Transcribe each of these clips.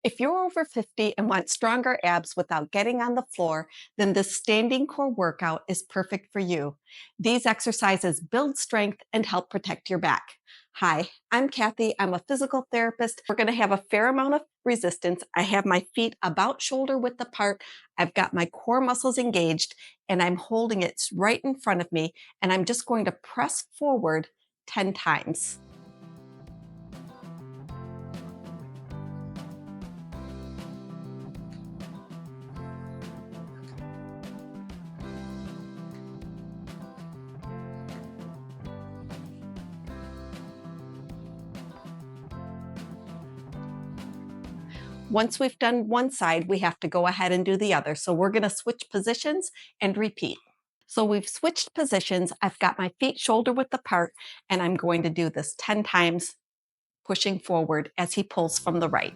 If you're over 50 and want stronger abs without getting on the floor, then this standing core workout is perfect for you. These exercises build strength and help protect your back. Hi, I'm Kathy. I'm a physical therapist. We're going to have a fair amount of resistance. I have my feet about shoulder width apart. I've got my core muscles engaged, and I'm holding it right in front of me, and I'm just going to press forward 10 times. Once we've done one side, we have to go ahead and do the other. So we're going to switch positions and repeat. So we've switched positions. I've got my feet shoulder width apart, and I'm going to do this 10 times, pushing forward as he pulls from the right.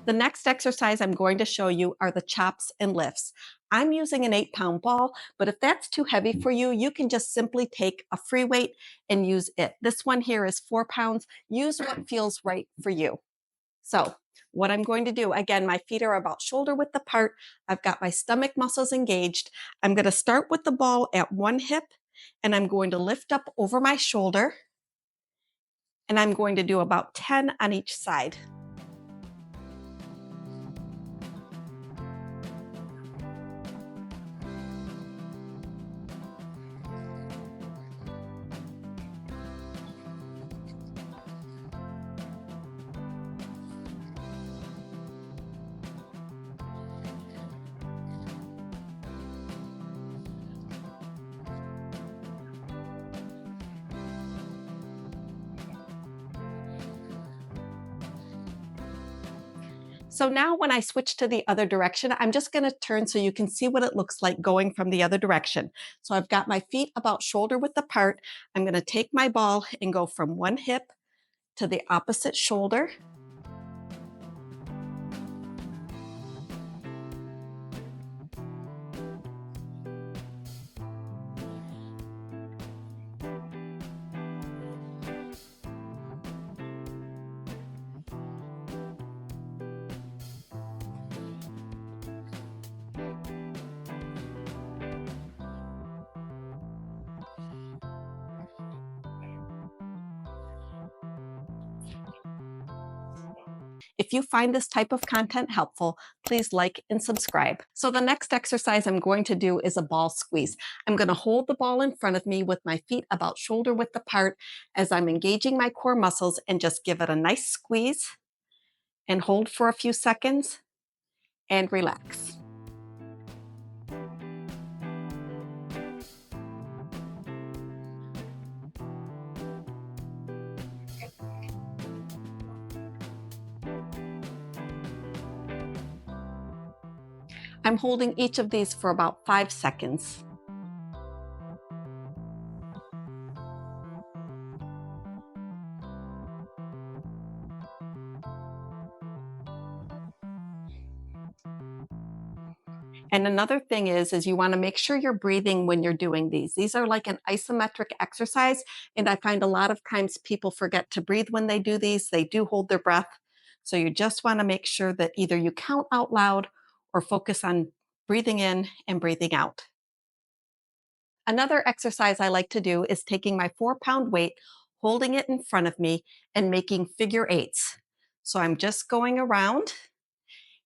The next exercise I'm going to show you are the chops and lifts. I'm using an 8-pound ball, but if that's too heavy for you, you can just simply take a free weight and use it. This one here is 4 pounds. Use what feels right for you. So what I'm going to do, again, my feet are about shoulder width apart. I've got my stomach muscles engaged. I'm going to start with the ball at one hip, and I'm going to lift up over my shoulder, and I'm going to do about 10 on each side. So now when I switch to the other direction, I'm just going to turn so you can see what it looks like going from the other direction. So I've got my feet about shoulder width apart. I'm going to take my ball and go from one hip to the opposite shoulder. If you find this type of content helpful, please like and subscribe. So the next exercise I'm going to do is a ball squeeze. I'm going to hold the ball in front of me with my feet about shoulder width apart as I'm engaging my core muscles, and just give it a nice squeeze and hold for a few seconds and relax. I'm holding each of these for about 5 seconds. And another thing is you want to make sure you're breathing when you're doing these. These are like an isometric exercise, and I find a lot of times people forget to breathe when they do these. They do hold their breath. So you just want to make sure that either you count out loud or focus on breathing in and breathing out. Another exercise I like to do is taking my 4-pound weight, holding it in front of me, and making figure eights. So I'm just going around,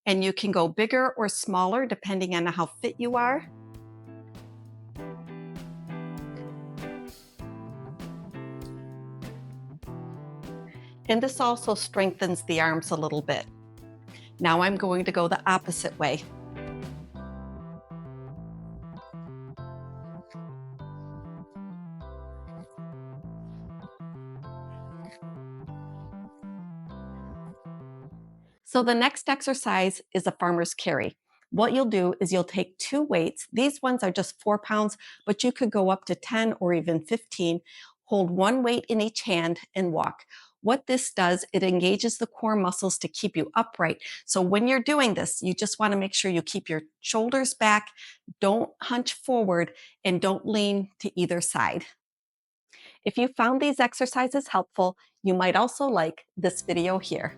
and you can go bigger or smaller depending on how fit you are. And this also strengthens the arms a little bit. Now I'm going to go the opposite way. So the next exercise is a farmer's carry. What you'll do is you'll take 2 weights. These ones are just 4 pounds, but you could go up to 10 or even 15. Hold one weight in each hand and walk. What this does, it engages the core muscles to keep you upright. So when you're doing this, you just want to make sure you keep your shoulders back, don't hunch forward, and don't lean to either side. If you found these exercises helpful, you might also like this video here.